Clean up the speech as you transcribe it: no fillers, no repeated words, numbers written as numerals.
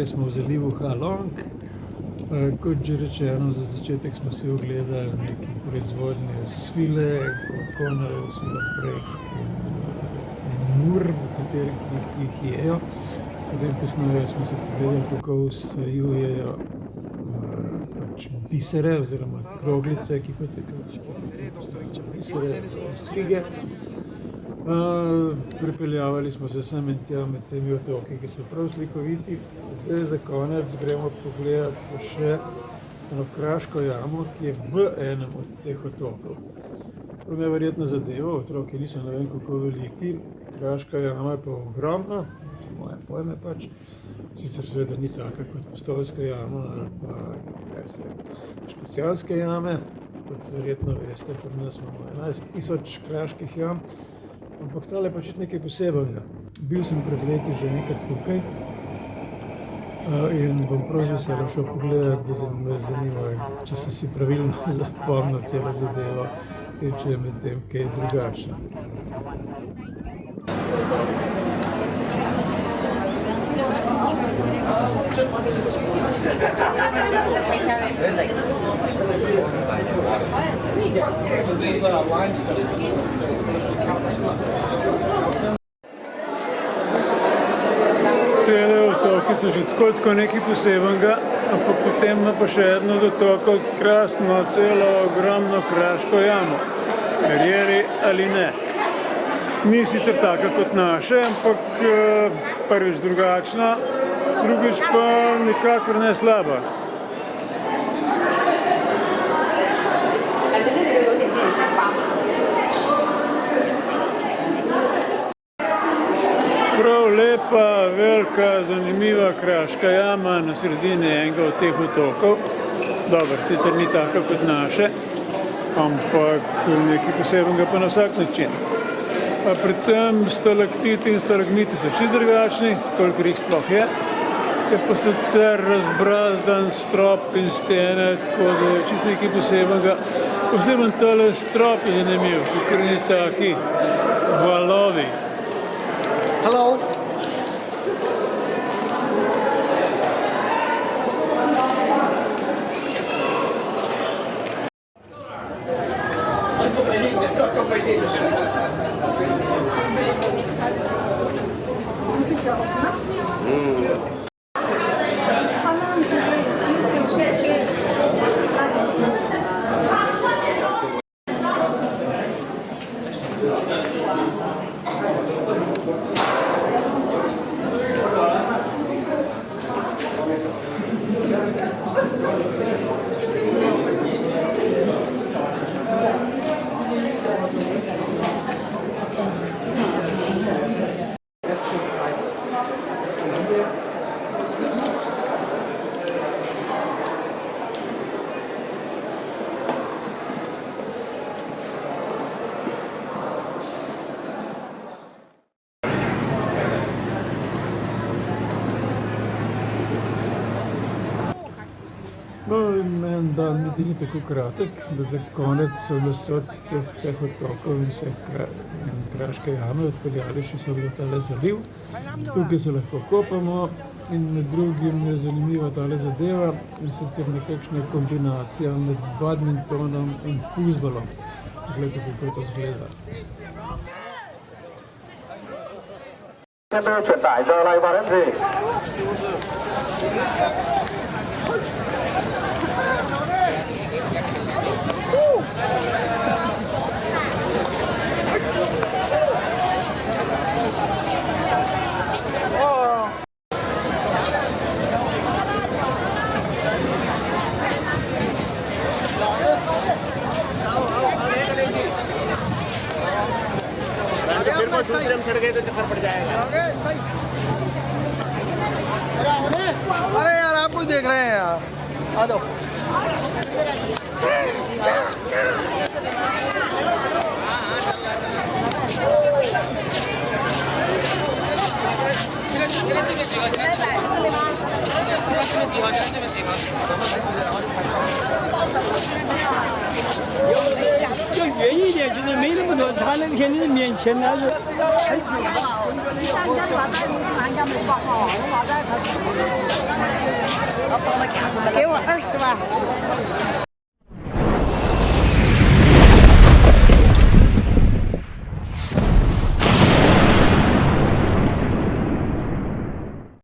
smo v zalivu Halong. Kot že rečeno, za začetek smo si ogledali neke proizvodnje svile, kokonajo svilo prek mur, v katerih jih jejo. Potem kasneje smo se pogledali, kako vsajujejo bisere oziroma kroglice, ki potekajo bisere, strige. Pripeljavali smo se sem in tja med temi otoki, ki so prav slikoviti. Zdaj za konec gremo pogledati pa še eno kraško jamo, ki je v enem od teh otokov. Prav neverjetna zadeva, otroki niso ne vem kako veliki, kraška jama je pa ogromna, če moje pojme pač. Sicer seveda ni taka kot Postojnska jama ali pa Škocjanske jame, kot verjetno veste, pri nas imamo 11 000 kraških jam. Ampak tale pa čisto nekaj posebnega. Bil sem pred leti že enkrat tukaj in bom prav z veseljem šel pogledati, da me zanima, če sem si pravilno zapomnil celo zadevo in če je med tem kaj drugačno. Tele otoki so že tako nekaj posebnega, ampak potem ima pa še eno od otokov krasno, celo ogromno kraško jamo. Verjeli ali ne. Ni sicer taka kot naše, ampak prvič drugačna, drugič pa nikakor ne slaba. Prav lepa, velika, zanimiva kraška jama na sredini enega od teh otokov. Dobro, sicer ni taka kot naše, ampak nekaj posebnega pa na vsak način. Pa predvsem stalaktiti in stalagmiti so čisto drugačni, kolikor jih sploh je. Je pa sicer razbrazdan strop in stene, tako da je čisto nekaj posebnega. Poseben tale strop je zanimiv, ker ni taki valovi. Hello. En dan niti ni tako kratek, da za konec so nas od teh vseh otokov in vseh kraške jame odpeljali še sem v tale zaliv. Tukaj se lahko kopamo in med drugim je zanimiva tale zadeva, in sicer nekakšna kombinacija med badmintonom in fuzbalom. Poglejte, kako to zgleda. 这边全带着来把人子。दूसरे हम चढ़ गए तो चक्कर पड़ जाएगा। अरे यार आप कुछ देख रहे हैं यार, आ जाओ।就远一点。对，就是没那么多，他那个肯定是免钱的，是。给我20万。